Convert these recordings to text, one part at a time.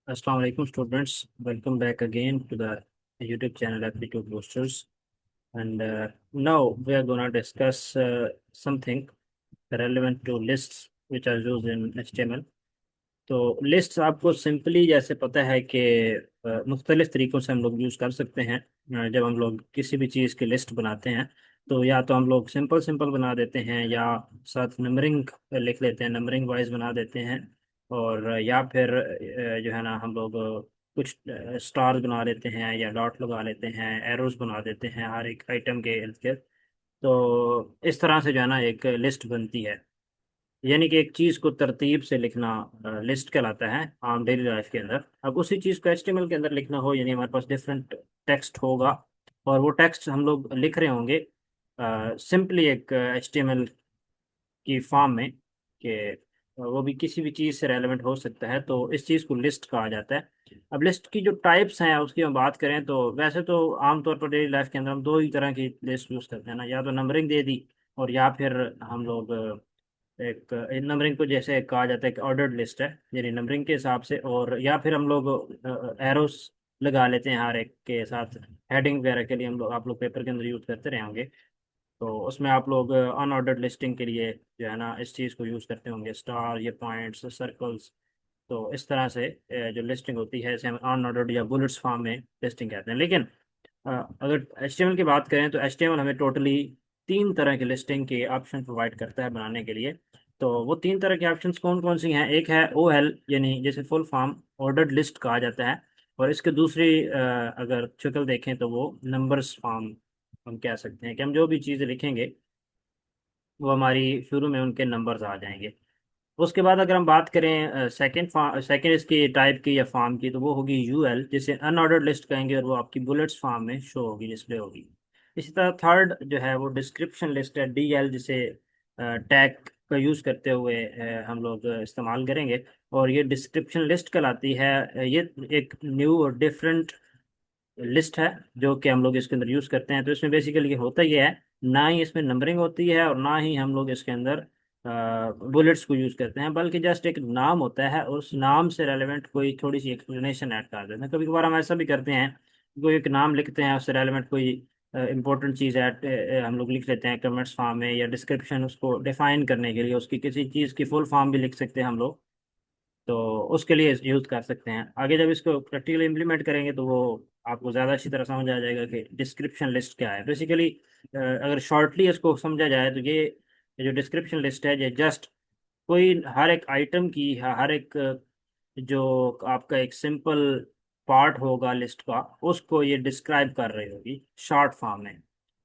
Assalamu alaikum students. Welcome back again to the YouTube channel Aptitude Boosters. And now we are going to discuss something relevant to lists which are used in HTML. तो list आपको simply जैसे पता है कि मुख्तलिफ तरीक़ों से हम लोग यूज़ कर सकते हैं। जब हम लोग किसी भी चीज़ की लिस्ट बनाते हैं तो या तो हम लोग सिंपल सिंपल बना देते हैं या साथ नंबरिंग लिख लेते हैं, नंबरिंग वाइज बना देते हैं। और या फिर जो है ना हम लोग कुछ स्टार्स बना लेते हैं या डॉट लगा लेते हैं, एरोज बना देते हैं हर एक आइटम के इर्द गिर्द। तो इस तरह से जो है ना एक लिस्ट बनती है, यानी कि एक चीज़ को तरतीब से लिखना लिस्ट कहलाता है आम डेली लाइफ के अंदर। अब उसी चीज़ को एचटीएमएल के अंदर लिखना हो, यानी हमारे पास डिफरेंट टेक्स्ट होगा और वो टेक्स्ट हम लोग लिख रहे होंगे सिंपली एक एचटीएमएल की फॉर्म में कि वो भी किसी भी चीज़ से रेलेवेंट हो सकता है, तो इस चीज़ को लिस्ट कहा जाता है। अब लिस्ट की जो टाइप्स हैं उसकी हम बात करें तो वैसे तो आमतौर पर डेली लाइफ के अंदर हम दो ही तरह की लिस्ट यूज़ करते हैं ना, या तो नंबरिंग दे दी और या फिर हम लोग एक नंबरिंग को जैसे कहा जाता है कि ऑर्डर्ड लिस्ट है, यानी नंबरिंग के हिसाब से। और या फिर हम लोग एरोस लगा लेते हैं हर एक के साथ, हेडिंग वगैरह के लिए हम लोग आप लोग पेपर के अंदर यूज़ करते रहे होंगे। तो उसमें आप लोग अनऑर्डर्ड लिस्टिंग के लिए जो है ना इस चीज़ को यूज़ करते होंगे, स्टार या पॉइंट्स सर्कल्स। तो इस तरह से जो लिस्टिंग होती है इसे हम अनऑर्डर्ड या बुलेट्स फॉर्म में लिस्टिंग कहते हैं। लेकिन अगर एचटीएमएल की बात करें तो एचटीएमएल हमें टोटली तीन तरह के लिस्टिंग के ऑप्शन प्रोवाइड करता है बनाने के लिए। तो वो तीन तरह के ऑप्शंस कौन कौन सी हैं? एक है ओ एल, यानी जैसे फुल फॉर्म ऑर्डर्ड लिस्ट कहा जाता है। और इसके दूसरी अगर शक्ल देखें तो वो नंबर्स फॉर्म हम कह सकते हैं कि हम जो भी चीज़ें लिखेंगे वो हमारी शुरू में उनके नंबर्स आ जाएंगे। उसके बाद अगर हम बात करें सेकंड इसकी टाइप की या फॉर्म की, तो वो होगी यूएल, जिसे अनऑर्डर्ड लिस्ट कहेंगे और वो आपकी बुलेट्स फॉर्म में शो होगी, डिस्प्ले होगी। इसी तरह थर्ड जो है वो डिस्क्रिप्शन लिस्ट है, डीएल, जिसे टैग का यूज़ करते हुए हम लोग इस्तेमाल करेंगे। और ये डिस्क्रिप्शन लिस्ट कहलाती है। ये एक न्यू और डिफरेंट लिस्ट है जो कि हम लोग इसके अंदर यूज़ करते हैं। तो इसमें बेसिकली होता ये है, ना ही इसमें नंबरिंग होती है और ना ही हम लोग इसके अंदर बुलेट्स को यूज़ करते हैं, बल्कि जस्ट एक नाम होता है और उस नाम से रेलेवेंट कोई थोड़ी सी एक्सप्लेनेशन ऐड कर देते हैं। कभी कभार हम ऐसा भी करते हैं, कोई एक नाम लिखते हैं उससे रेलेवेंट कोई इंपॉर्टेंट चीज़ ऐड हम लोग लिख लेते हैं कमेंट्स फॉर्म में, या डिस्क्रिप्शन उसको डिफाइन करने के लिए उसकी किसी चीज़ की फुल फॉर्म भी लिख सकते हैं हम लोग। तो उसके लिए यूज़ कर सकते हैं। आगे जब इसको प्रैक्टिकली इम्प्लीमेंट करेंगे तो वो आपको ज़्यादा अच्छी तरह समझ आ जाएगा कि डिस्क्रिप्शन लिस्ट क्या है। बेसिकली अगर शॉर्टली इसको समझा जाए तो ये जो डिस्क्रिप्शन लिस्ट है, ये जस्ट कोई हर एक आइटम की हर एक जो आपका एक सिंपल पार्ट होगा लिस्ट का, उसको ये डिस्क्राइब कर रही होगी शॉर्ट फॉर्म में।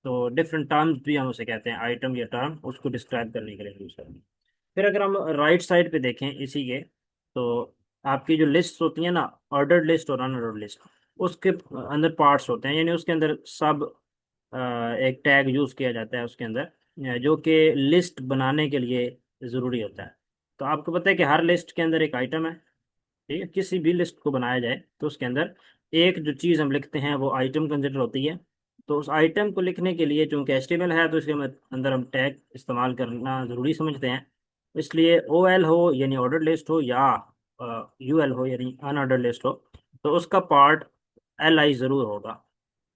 तो डिफरेंट टर्म्स भी हम उसे कहते हैं, आइटम या टर्म, उसको डिस्क्राइब करने के लिए यूज़ करते हैं। फिर अगर हम राइट साइड पे देखें इसी के, तो आपकी जो लिस्ट होती है ना, ऑर्डर्ड लिस्ट और अनऑर्डर्ड लिस्ट, उसके अंदर पार्ट्स होते हैं, यानी उसके अंदर सब एक टैग यूज़ किया जाता है उसके अंदर, जो कि लिस्ट बनाने के लिए ज़रूरी होता है। तो आपको पता है कि हर लिस्ट के अंदर एक आइटम है, ठीक है? किसी भी लिस्ट को बनाया जाए तो उसके अंदर एक जो चीज़ हम लिखते हैं वो आइटम कंसिडर होती है। तो उस आइटम को लिखने के लिए चूंकि एचटीएमएल है तो इसके अंदर हम टैग इस्तेमाल करना ज़रूरी समझते हैं। इसलिए ओ एल हो यानी ऑर्डर लिस्ट हो, या यू एल हो यानी अनऑर्डर लिस्ट हो, तो उसका पार्ट एल आई ज़रूर होगा,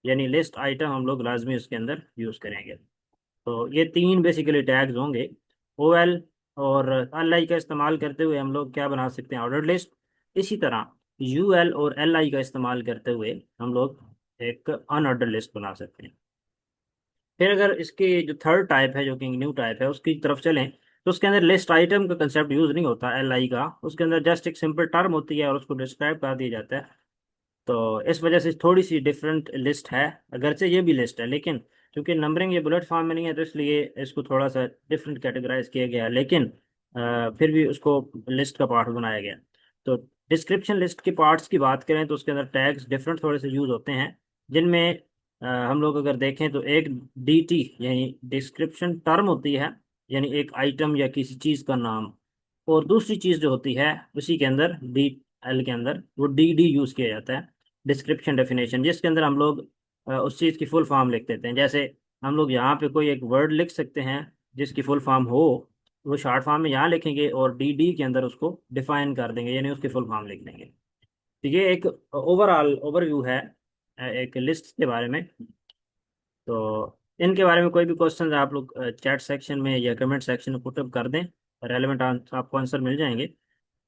यानी लिस्ट आइटम हम लोग लाजमी उसके अंदर यूज़ करेंगे। तो ये तीन बेसिकली टैग्स होंगे। ओ एल और एल आई का इस्तेमाल करते हुए हम लोग क्या बना सकते हैं? Order list. इसी तरह यू एल और एल आई का इस्तेमाल करते हुए हम लोग एक अनऑर्डर लिस्ट बना सकते हैं। फिर अगर इसकी जो थर्ड टाइप है, जो कि न्यू टाइप है, उसकी तरफ चलें तो उसके अंदर लिस्ट आइटम का कंसेप्ट यूज़ नहीं होता एल आई का। उसके अंदर जस्ट एक सिंपल टर्म होती है और उसको डिस्क्राइब कर दिया जाता है। तो इस वजह से थोड़ी सी डिफरेंट लिस्ट है, अगरचे ये भी लिस्ट है, लेकिन क्योंकि नंबरिंग ये बुलेट फॉर्म में नहीं है तो इसलिए इसको थोड़ा सा डिफरेंट कैटेगराइज किया गया है, लेकिन फिर भी उसको लिस्ट का पार्ट बनाया गया। तो डिस्क्रिप्शन लिस्ट के पार्ट्स की बात करें तो उसके अंदर टैग्स डिफरेंट थोड़े से यूज़ होते हैं, जिनमें हम लोग अगर देखें तो एक डी टी यानी डिस्क्रिप्शन टर्म होती है, यानी एक आइटम या किसी चीज़ का नाम। और दूसरी चीज़ जो होती है उसी के अंदर डी एल के अंदर वो डी डी यूज़ किया जाता है, डिस्क्रिप्शन डेफिनेशन, जिसके अंदर हम लोग उस चीज़ की फुल फॉर्म लिख देते हैं। जैसे हम लोग यहाँ पे कोई एक वर्ड लिख सकते हैं जिसकी फुल फॉर्म हो, वो शॉर्ट फॉर्म में यहाँ लिखेंगे और डी डी के अंदर उसको डिफाइन कर देंगे, यानी उसकी फुल फॉर्म लिख देंगे। तो ये एक ओवरऑल ओवरव्यू है एक लिस्ट के बारे में। तो इनके बारे में कोई भी क्वेश्चन आप लोग चैट सेक्शन में या कमेंट सेक्शन में पुटअप कर दें, रेलेवेंट आपको आंसर मिल जाएंगे।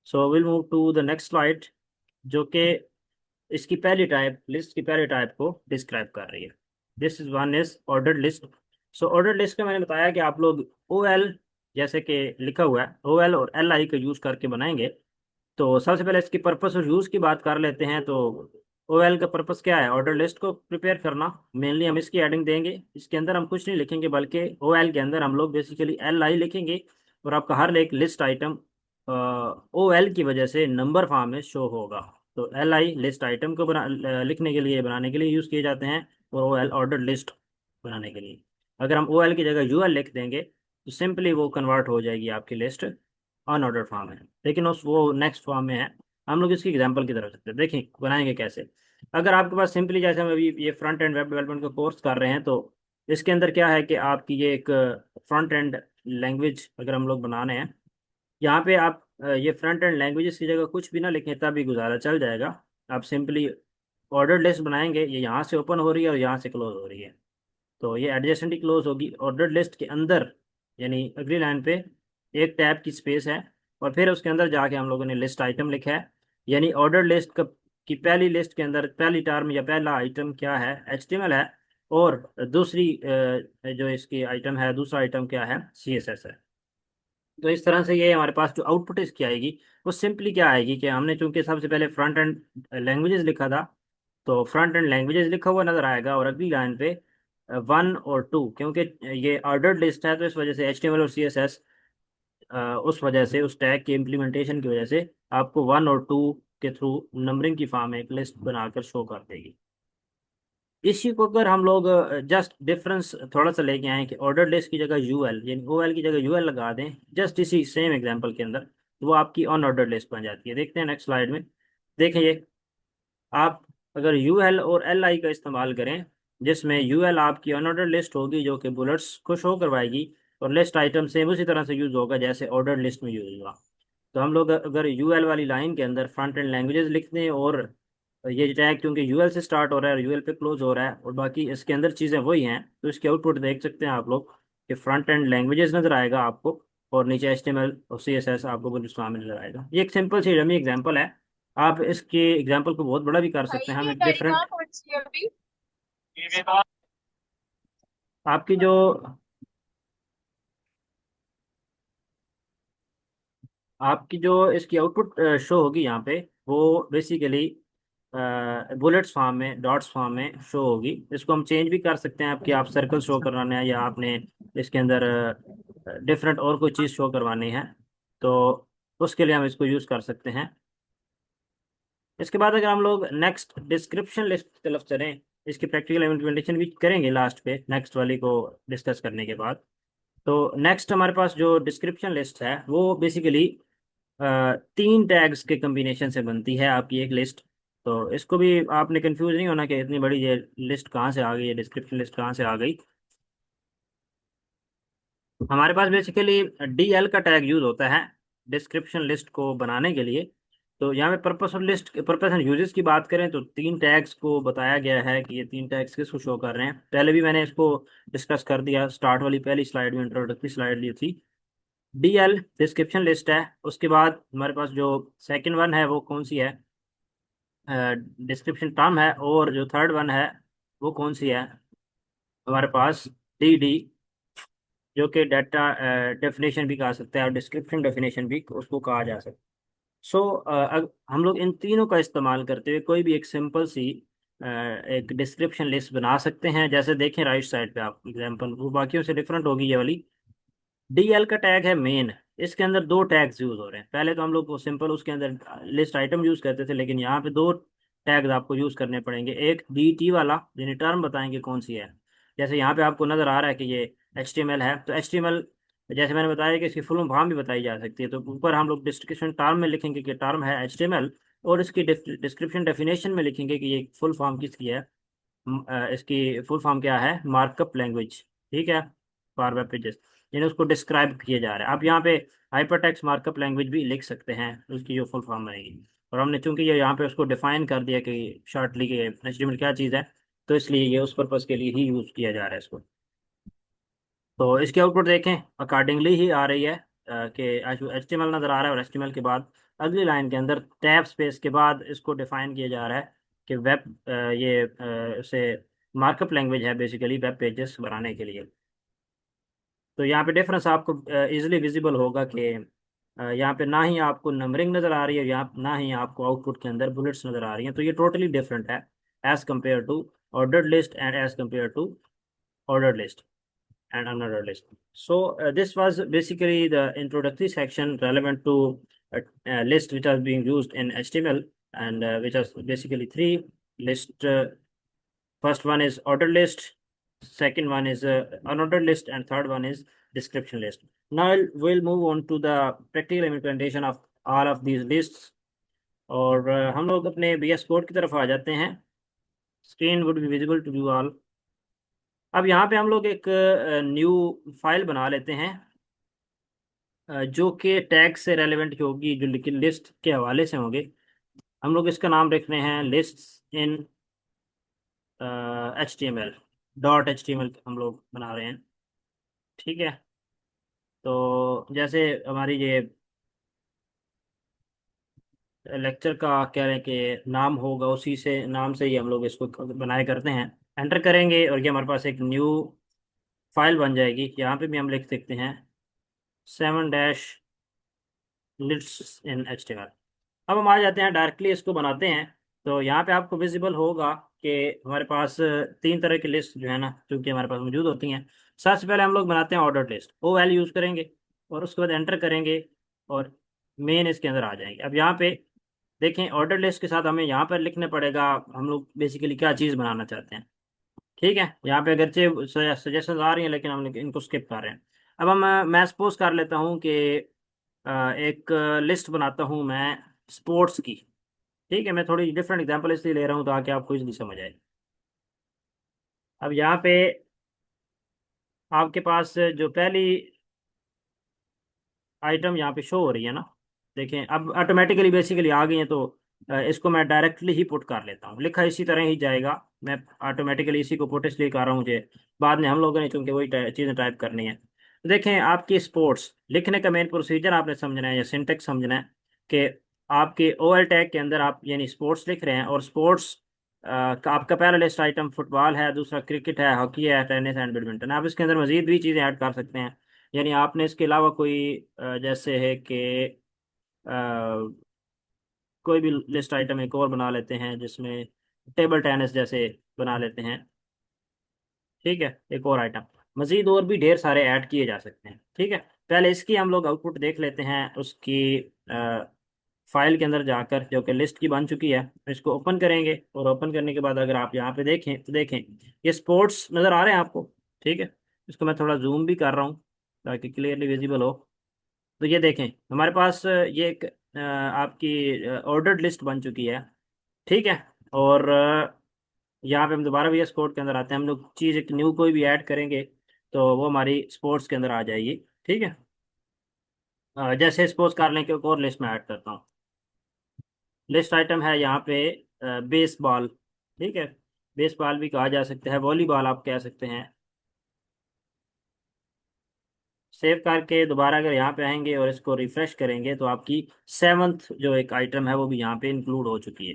So will move to the next slide, जो कि इसकी पहली टाइप, लिस्ट की पहली टाइप को डिस्क्राइब कर रही है। This is one is ordered list. So ordered list का मैंने बताया कि आप लोग ओ एल, जैसे कि लिखा हुआ है ओ एल और एल आई का यूज करके बनाएंगे। तो सबसे पहले इसकी पर्पस और यूज की बात कर लेते हैं। तो ओएल का पर्पस क्या है? ऑर्डर लिस्ट को प्रिपेयर करना। मेनली हम इसकी एडिंग देंगे, इसके अंदर हम कुछ नहीं लिखेंगे, बल्कि ओएल के अंदर हम लोग बेसिकली एल आई लिखेंगे और आपका हर एक लिस्ट आइटम ओएल की वजह से नंबर फॉर्म में शो होगा। तो एल आई लिस्ट आइटम को लिखने के लिए, बनाने के लिए यूज किए जाते हैं, और ओएल ऑर्डर लिस्ट बनाने के लिए। अगर हम ओएल की जगह यूएल लिख देंगे तो सिंपली वो कन्वर्ट हो जाएगी आपकी लिस्ट अनऑर्डर फॉर्म है, लेकिन उस वो नेक्स्ट फॉर्म में है। हम लोग इसकी एग्जांपल की तरफ चलते हैं, देखें बनाएंगे कैसे। अगर आपके पास सिंपली, जैसे हम अभी ये फ्रंट एंड वेब डेवलपमेंट का कोर्स कर रहे हैं, तो इसके अंदर क्या है कि आपकी ये एक फ्रंट एंड लैंग्वेज अगर हम लोग बनाने हैं, यहाँ पे आप ये फ्रंट एंड लैंग्वेजेस की जगह कुछ भी ना लिखें तब भी गुजारा चल जाएगा। आप सिंपली ऑर्डर लिस्ट बनाएंगे, ये यहाँ से ओपन हो रही है और यहाँ से क्लोज हो रही है, तो ये एडजेसेंटली क्लोज होगी। ऑर्डर लिस्ट के अंदर यानी अगली लाइन पे एक टैब की स्पेस है, और फिर उसके अंदर जाके हम लोगों ने लिस्ट आइटम लिखा है। यानी ऑर्डर लिस्ट की पहली लिस्ट के अंदर पहली टर्म या पहला आइटम क्या है? HTML है। और दूसरी जो इसकी आइटम है, दूसरा आइटम क्या है? CSS है। तो इस तरह से ये हमारे पास जो आउटपुट इसकी आएगी वो सिंपली क्या आएगी कि हमने चूंकि सबसे पहले फ्रंट एंड लैंग्वेजेस लिखा था, तो फ्रंट एंड लैंग्वेजेस लिखा हुआ नजर आएगा, और अगली लाइन पे 1 और 2, क्योंकि ये ऑर्डर्ड लिस्ट है तो इस वजह से HTML और CSS उस वजह से, उस टैग के इम्प्लीमेंटेशन की वजह से आपको 1 और 2 के थ्रू नंबरिंग की फॉर्म में एक लिस्ट बनाकर शो कर देगी। इसी को अगर हम लोग जस्ट डिफरेंस थोड़ा सा लेके आए कि ऑर्डर लिस्ट की जगह यूएल यानी ओएल की जगह यूएल लगा दें, जस्ट इसी सेम एग्जांपल के अंदर, तो वो आपकी अनऑर्डर्ड लिस्ट बन जाती है। देखते हैं नेक्स्ट स्लाइड में। देखिए, आप अगर यूएल और एल आई का इस्तेमाल करें, जिसमें यूएल आपकी अनऑर्डर्ड लिस्ट होगी जो कि बुलेट्स को शो करवाएगी, और लिस्ट आइटम सेम उसी तरह से यूज होगा जैसे ऑर्डर्ड लिस्ट में यूज हुआ। तो हम लोग अगर यूएल वाली लाइन के अंदर फ्रंट एंड लैंग्वेजेस लिखते हैं, और ये टैग क्योंकि यूएल से स्टार्ट हो रहा है और यूएल पे क्लोज हो रहा है, और बाकी इसके अंदर चीज़ें वही हैं, तो इसके आउटपुट देख सकते हैं आप लोग कि फ्रंट एंड लैंग्वेजेस नजर आएगा आपको, और नीचे HTML और CSS आपको बुलेट्स में नजर आएगा। ये एक सिंपल सी डमी एग्जांपल है। आप इसके एग्जांपल को बहुत बड़ा भी कर सकते हैं। हम भाई एक गाड़ी कहाँ डिफरेंट, पहुंची है अभी? आपकी जो इसकी आउटपुट शो होगी यहाँ पे, वो बेसिकली बुलेट्स फॉर्म में, डॉट्स फॉर्म में शो होगी। इसको हम चेंज भी कर सकते हैं, आपकी आप सर्कल शो करवाना है या आपने इसके अंदर डिफरेंट और कोई चीज़ शो करवानी है, तो उसके लिए हम इसको यूज़ कर सकते हैं। इसके बाद अगर हम लोग नेक्स्ट डिस्क्रिप्शन लिस्ट की तरफ चलें, इसकी प्रैक्टिकल इम्प्लीमेंटेशन भी करेंगे लास्ट पे, नेक्स्ट वाली को डिस्कस करने के बाद। तो नेक्स्ट हमारे पास जो डिस्क्रिप्शन लिस्ट है वो बेसिकली 3 टैग्स के कम्बिनेशन से बनती है आपकी एक लिस्ट। तो इसको भी आपने कंफ्यूज नहीं होना कि इतनी बड़ी ये लिस्ट कहाँ से आ गई, ये डिस्क्रिप्शन लिस्ट कहाँ से आ गई। हमारे पास बेसिकली DL का टैग यूज होता है डिस्क्रिप्शन लिस्ट को बनाने के लिए। तो यहाँ पे purpose of list, purpose and uses की बात करें तो 3 टैग्स को बताया गया है कि ये 3 टैग्स किसको शो कर रहे हैं। पहले भी मैंने इसको डिस्कस कर दिया, स्टार्ट वाली पहली स्लाइड में इंट्रोडक्टरी स्लाइड ली थी। DL डिस्क्रिप्शन लिस्ट है। उसके बाद हमारे पास जो सेकंड वन है वो कौन सी है? डिस्क्रिप्शन टर्म है। और जो थर्ड वन है वो कौन सी है? हमारे पास DD, जो कि डाटा डेफिनेशन भी कहा सकता है और डिस्क्रिप्शन डेफिनेशन भी उसको कहा जा सकता है। सो हम लोग इन तीनों का इस्तेमाल करते हुए कोई भी एक सिंपल सी एक डिस्क्रिप्शन लिस्ट बना सकते हैं। जैसे देखें राइट साइड पे आप एग्जांपल, वो बाकियों से डिफरेंट होगी ये वाली। DL का टैग है मेन, इसके अंदर 2 टैग्स यूज हो रहे हैं। पहले तो हम लोग वो सिंपल उसके अंदर लिस्ट आइटम यूज करते थे, लेकिन यहाँ पे 2 टैग्स आपको यूज करने पड़ेंगे। एक DT वाला यानी टर्म बताएंगे कौन सी है, जैसे यहाँ पे आपको नजर आ रहा है कि ये HTML है, तो HTML जैसे मैंने बताया कि इसकी फुल फॉर्म भी बताई जा सकती है। तो ऊपर हम लोग डिस्क्रिप्शन टर्म में लिखेंगे कि टर्म है HTML, और इसकी डिस्क्रिप्शन डेफिनेशन में लिखेंगे कि ये फुल फॉर्म किसकी है। इसकी फुल फॉर्म क्या है? मार्कअप लैंग्वेज, ठीक है, फॉर वेब पेजेस। यानी उसको डिस्क्राइब किया जा रहा है। आप यहाँ पे हाइपरटेक्स्ट मार्कअप लैंग्वेज भी लिख सकते हैं, उसकी जो फुल फॉर्म रहेगी। और हमने चूंकि ये यहाँ पे उसको डिफाइन कर दिया कि शॉर्टली कि HTML क्या चीज़ है, तो इसलिए ये उस पर्पज़ के लिए ही यूज़ किया जा रहा है इसको। तो इसकी आउटपुट देखें, अकॉर्डिंगली ही आ रही है कि HTML नज़र आ रहा है, और HTML के बाद अगली लाइन के अंदर टैब स्पेस के बाद इसको डिफाइन किया जा रहा है कि वेब ये इसे मार्कअप लैंग्वेज है बेसिकली वेब पेजेस बनाने के लिए। तो यहाँ पे डिफरेंस आपको इजीली विजिबल होगा कि यहाँ पे ना ही आपको नंबरिंग नज़र आ रही है, यहाँ ना ही आपको आउटपुट के अंदर बुलेट्स नज़र आ रही हैं। तो ये टोटली डिफरेंट है as compare to ordered list and as compare to ordered list and another list. So this was basically the introductory section relevant to list which are being used in HTML, and which are basically three list. First one is order list, second one is unordered list, and third one is description list. Now we'll move on to the practical implementation of all of these lists. और हम लोग अपने VS Code की तरफ आ जाते हैं। Screen would be visible to you all. अब यहाँ पे हम लोग एक न्यू फाइल बना लेते हैं जो कि टैग से रेलेवेंट होगी, जो लिस्ट के हवाले से होंगे। हम लोग इसका नाम रख रहे हैं लिस्ट इन HTML, .html हम लोग बना रहे हैं। ठीक है, तो जैसे हमारी ये लेक्चर का कह रहे हैं कि नाम होगा, उसी से नाम से ही हम लोग इसको बनाए करते हैं। एंटर करेंगे और ये हमारे पास एक न्यू फाइल बन जाएगी। यहाँ पे भी हम लिख सकते हैं 7-lists in HTML। अब हम आ जाते हैं डायरेक्टली इसको बनाते हैं। तो यहाँ पे आपको विजिबल होगा कि हमारे पास तीन तरह की लिस्ट जो है ना, जो कि हमारे पास मौजूद होती हैं। सबसे पहले हम लोग बनाते हैं ऑर्डर लिस्ट, OL यूज़ करेंगे और उसके बाद एंटर करेंगे और मेन इसके अंदर आ जाएंगे। अब यहाँ पे देखें, ऑर्डर लिस्ट के साथ हमें यहाँ पर लिखना पड़ेगा हम लोग बेसिकली क्या चीज़ बनाना चाहते हैं। ठीक है, यहाँ पे अगरचे सजेशन आ रही हैं लेकिन हम इनको स्किप कर रहे हैं। अब मैं सपोज कर लेता हूँ कि एक लिस्ट बनाता हूँ मैं स्पोर्ट्स की। ठीक है, मैं थोड़ी डिफरेंट एग्जांपल इसलिए ले रहा हूँ ताकि आपको इजली समझ आए। अब यहाँ पे आपके पास जो पहली आइटम यहाँ पे शो हो रही है ना, देखें अब ऑटोमेटिकली बेसिकली आ गई है। तो इसको मैं डायरेक्टली ही पुट कर लेता हूँ, लिखा इसी तरह ही जाएगा। मैं ऑटोमेटिकली इसी को पुट इसलिए कर रहा हूँ, मुझे बाद में हम लोगों ने चूंकि वही चीज़ें टाइप करनी है। देखें, आपकी स्पोर्ट्स लिखने का मेन प्रोसीजर आपने समझना है या सिंटेक्स समझना है कि आपके OL टैग के अंदर आप यानी स्पोर्ट्स लिख रहे हैं, और स्पोर्ट्स का आपका पहला लिस्ट आइटम फुटबॉल है, दूसरा क्रिकेट है, हॉकी है, टेनिस एंड बैडमिंटन। आप इसके अंदर मजीद भी चीज़ें ऐड कर सकते हैं। यानी आपने इसके अलावा कोई जैसे है कि कोई भी लिस्ट आइटम एक और बना लेते हैं जिसमें टेबल टेनिस जैसे बना लेते हैं। ठीक है, एक और आइटम, मजीद और भी ढेर सारे ऐड किए जा सकते हैं। ठीक है, पहले इसकी हम लोग आउटपुट देख लेते हैं उसकी फाइल के अंदर जाकर, जो कि लिस्ट की बन चुकी है। इसको ओपन करेंगे और ओपन करने के बाद अगर आप यहाँ पे देखें तो देखें ये स्पोर्ट्स नज़र आ रहे हैं आपको। ठीक है, इसको मैं थोड़ा जूम भी कर रहा हूँ ताकि क्लियरली विजिबल हो। तो ये देखें हमारे पास ये एक आपकी ऑर्डर्ड लिस्ट बन चुकी है। ठीक है, और यहाँ पे हम दोबारा VS कोड के अंदर आते हैं। हम लोग चीज़ एक न्यू कोई भी ऐड करेंगे तो वो हमारी स्पोर्ट्स के अंदर आ जाएगी। ठीक है, जैसे सपोज कर लें कि एक और लिस्ट में ऐड करता हूँ। लिस्ट आइटम है यहाँ पे बेसबॉल। ठीक है, बेसबॉल भी कहा जा सकता है, वॉलीबॉल आप कह सकते हैं। सेव करके दोबारा अगर यहाँ पे आएंगे और इसको रिफ्रेश करेंगे तो आपकी सेवन्थ जो एक आइटम है वो भी यहाँ पे इंक्लूड हो चुकी है।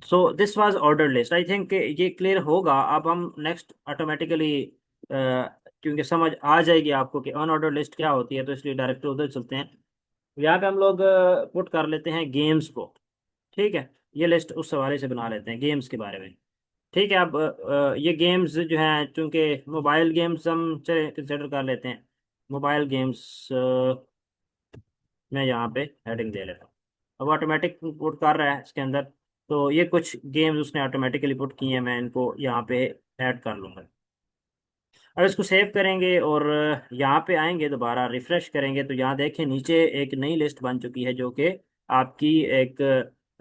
So this was order list. I think ये क्लियर होगा। अब हम नेक्स्ट ऑटोमेटिकली क्योंकि समझ आ जाएगी आपको कि अनऑर्डर लिस्ट क्या होती है, तो इसलिए डायरेक्ट उधर चलते हैं। यहाँ पे हम लोग पुट कर लेते हैं गेम्स को। ठीक है, ये लिस्ट उस हवाले से बना लेते हैं गेम्स के बारे में। ठीक है, अब ये गेम्स जो हैं चूंकि मोबाइल गेम्स हम चले कंसिडर कर लेते हैं। मोबाइल गेम्स मैं यहाँ पे हेडिंग दे लेता हूँ। अब ऑटोमेटिक पुट कर रहा है इसके अंदर। तो ये कुछ गेम्स उसने ऑटोमेटिकली पुट किए हैं, मैं इनको यहाँ पे ऐड कर लूँगा। अब इसको सेव करेंगे और यहाँ पे आएंगे, दोबारा रिफ्रेश करेंगे तो यहाँ देखें नीचे एक नई लिस्ट बन चुकी है जो कि आपकी एक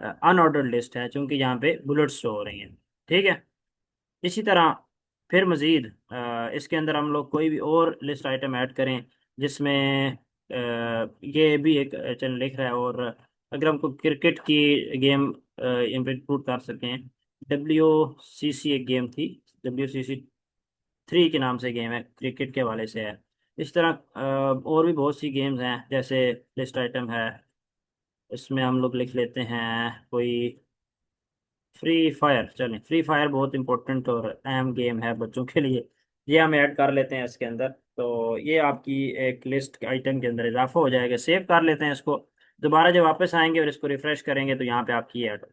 अनऑर्डर्ड लिस्ट है, क्योंकि यहाँ पे बुलेट्स शो हो रही हैं। ठीक है, इसी तरह फिर मज़ीद इसके अंदर हम लोग कोई भी और लिस्ट आइटम ऐड करें जिसमें ये भी एक चैनल लिख रहा है, और अगर हमको क्रिकेट की गेम इंक्लूड कर सकें, WCC एक गेम थी, WCC 3 के नाम से गेम है, क्रिकेट के हवाले से है। इस तरह और भी बहुत सी गेम्स हैं, जैसे लिस्ट आइटम है, इसमें हम लोग लिख लेते हैं कोई फ्री फायर। चलें, फ्री फायर बहुत इंपॉर्टेंट और अहम गेम है बच्चों के लिए, ये हम ऐड कर लेते हैं इसके अंदर। तो ये आपकी एक लिस्ट आइटम के अंदर इजाफा हो जाएगा। सेव कर लेते हैं इसको, दोबारा जब वापस आएंगे और इसको रिफ्रेश करेंगे तो यहाँ पे आपकी ऐड।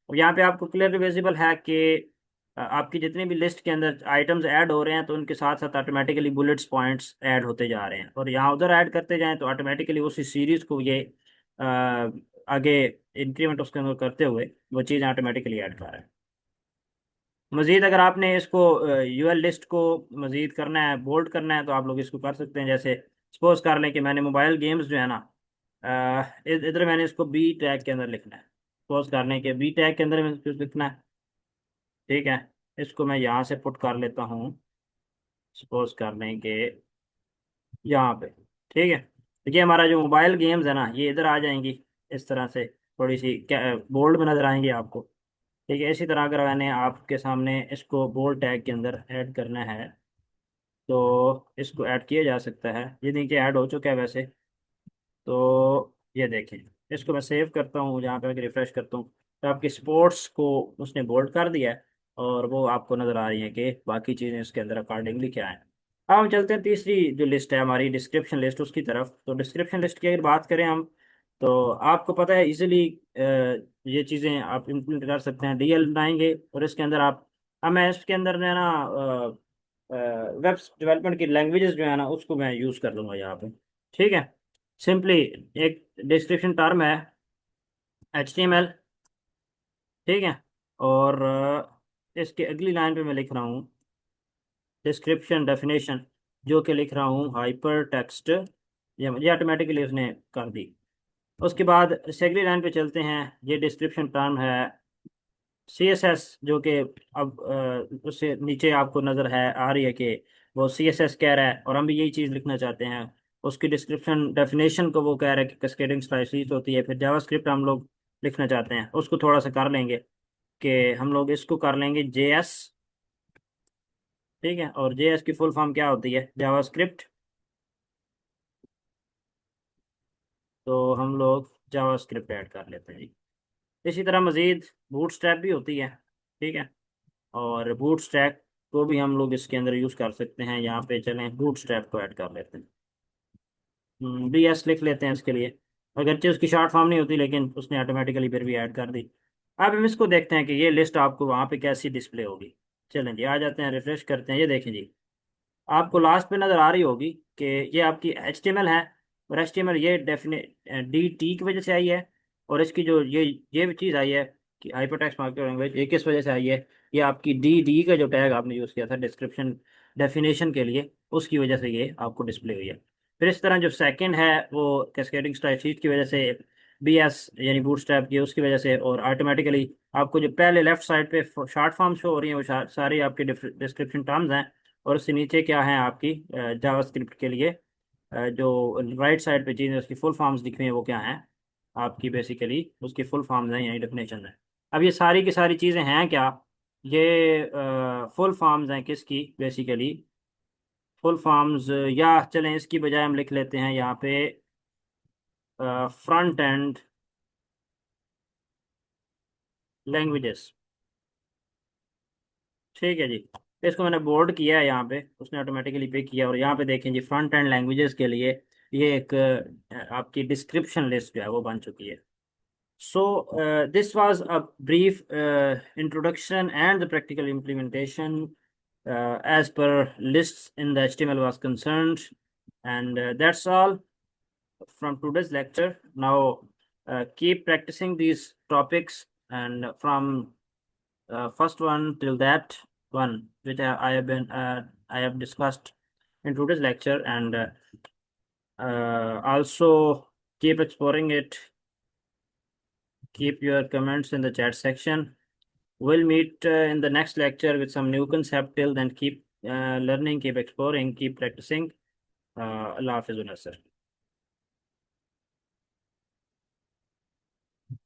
और यहाँ पे आपको क्लियरली विजिबल है कि आपकी जितनी भी लिस्ट के अंदर आइटम्स ऐड हो रहे हैं तो उनके साथ साथ ऑटोमेटिकली बुलेट्स पॉइंट्स ऐड होते जा रहे हैं, और यहाँ उधर ऐड करते जाएं तो ऑटोमेटिकली उसी सीरीज को ये आगे इंक्रीमेंट उसके अंदर करते हुए वो चीज़ ऑटोमेटिकली ऐड कर रहा है। मजीद अगर आपने इसको यूएल लिस्ट को मजीद करना है, बोल्ड करना है, तो आप लोग इसको कर सकते हैं। जैसे सपोज कर लें कि मैंने मोबाइल गेम्स जो है ना, इधर मैंने इसको बी टैग के अंदर लिखना है। सपोज कर लें कि बी टैग के अंदर में कुछ लिखना है, ठीक है। इसको मैं यहाँ से पुट कर लेता हूँ, सपोज कर लें कि यहाँ पे, ठीक है। देखिए हमारा जो मोबाइल गेम्स है ना, ये इधर आ जाएंगी इस तरह से, थोड़ी सी क्या बोल्ड में नजर आएंगी आपको, ठीक है। इसी तरह अगर मैंने आपके सामने इसको बोल्ड टैग के अंदर ऐड करना है तो इसको ऐड किया जा सकता है। ये देखिए ऐड हो चुका है वैसे। तो ये देखें, इसको मैं सेव करता हूँ, जहाँ पे रिफ्रेश करता हूँ तो आपकी स्पोर्ट्स को उसने बोल्ड कर दिया है, और वो आपको नज़र आ रही है कि बाकी चीज़ें इसके अंदर अकॉर्डिंगली क्या है। अब हम चलते हैं तीसरी जो लिस्ट है हमारी, डिस्क्रिप्शन लिस्ट, उसकी तरफ। तो डिस्क्रिप्शन लिस्ट की अगर बात करें हम, तो आपको पता है इजीली ये चीज़ें आप इम्प्लीमेंट कर सकते हैं। DL बनाएंगे और इसके अंदर आप, अब मैं इसके अंदर जो है ना वेब डेवलपमेंट की लैंग्वेजेस जो है ना उसको मैं यूज़ कर लूँगा यहाँ पे, ठीक है। सिंपली एक डिस्क्रिप्शन टर्म है HTML, ठीक है। और इसके अगली लाइन पे मैं लिख रहा हूँ डिस्क्रिप्शन डेफिनेशन, जो कि लिख रहा हूँ हाइपर टेक्स्ट। ये ऑटोमेटिकली उसने कर दी। उसके बाद अगली लाइन पे चलते हैं। ये डिस्क्रिप्शन टर्म है CSS, जो कि अब उससे नीचे आपको नज़र है आ रही है कि वो CSS कह रहा है, और हम भी यही चीज़ लिखना चाहते हैं। उसकी डिस्क्रिप्शन डेफिनेशन को वो कह रहा है कि कैस्केडिंग स्टाइल्स होती है। फिर जावास्क्रिप्ट हम लोग लिखना चाहते हैं, उसको थोड़ा सा कर लेंगे कि हम लोग इसको कर लेंगे JS, ठीक है। और JS की फुल फॉर्म क्या होती है? जावास्क्रिप्ट। तो हम लोग जावास्क्रिप्ट ऐड कर लेते हैं जी। इसी तरह मज़ीद बूटस्ट्रैप भी होती है, ठीक है। और बूटस्ट्रैप को भी हम लोग इसके अंदर यूज़ कर सकते हैं। यहाँ पे चलें बूटस्ट्रैप को ऐड कर लेते हैं, BS लिख लेते हैं इसके लिए। अगरचे उसकी शॉर्ट फॉर्म नहीं होती, लेकिन उसने ऑटोमेटिकली फिर भी ऐड कर दी। अब हम इसको देखते हैं कि ये लिस्ट आपको वहाँ पे कैसी डिस्प्ले होगी। चलें जी, आ जाते हैं, रिफ्रेश करते हैं। ये देखें जी, आपको लास्ट पे नज़र आ रही होगी कि ये आपकी HTML है, और HTML ये डेफिनेट DT की वजह से आई है। और इसकी जो ये चीज़ आई है कि हाइपरटेक्स्ट मार्कअप लैंग्वेज, ये किस वजह से आई है? ये आपकी DD का जो टैग आपने यूज़ किया था डिस्क्रिप्शन डेफिनेशन के लिए, उसकी वजह से ये आपको डिस्प्ले हुई है। फिर इस तरह जो सेकंड है वो कैस्केडिंग स्टाइल शीट की वजह से, BS यानी बूटस्ट्रैप की उसकी वजह से, और ऑटोमेटिकली आपको जो पहले लेफ्ट साइड पे शॉर्ट फॉर्म शो हो रही है वो सारी आपकी डिस्क्रिप्शन टर्म्स हैं। और उससे नीचे क्या है आपकी जावास्क्रिप्ट के लिए जो राइट साइड पे चीज़ें उसकी फुल फॉर्म्स दिख रही हैं, वो क्या हैं आपकी? बेसिकली उसकी फुल फॉर्म्स हैं, यही डेफिनेशन है। अब ये सारी की सारी चीज़ें हैं क्या? ये फुल फॉर्म्स हैं किसकी? बेसिकली फुल फॉर्म्स, या चलें इसकी बजाय हम लिख लेते हैं यहाँ पे फ्रंट एंड लैंग्वेजेस, ठीक है जी। इसको मैंने बोर्ड किया है यहाँ पे, उसने ऑटोमेटिकली पे किया। और यहाँ पे देखें जी, फ्रंट एंड लैंग्वेजेस के लिए ये एक आपकी डिस्क्रिप्शन लिस्ट जो है वो बन चुकी है। So, this was a brief introduction and the practical implementation as per lists in the HTML was concerned. And that's all from today's lecture. Now, keep practicing these topics, and from first one till that one, which I have discussed in today's lecture, and also keep exploring it. Keep your comments in the chat section. We'll meet in the next lecture with some new concept. Till then, keep learning, keep exploring, keep practicing. Allah Hafiz, Unasir.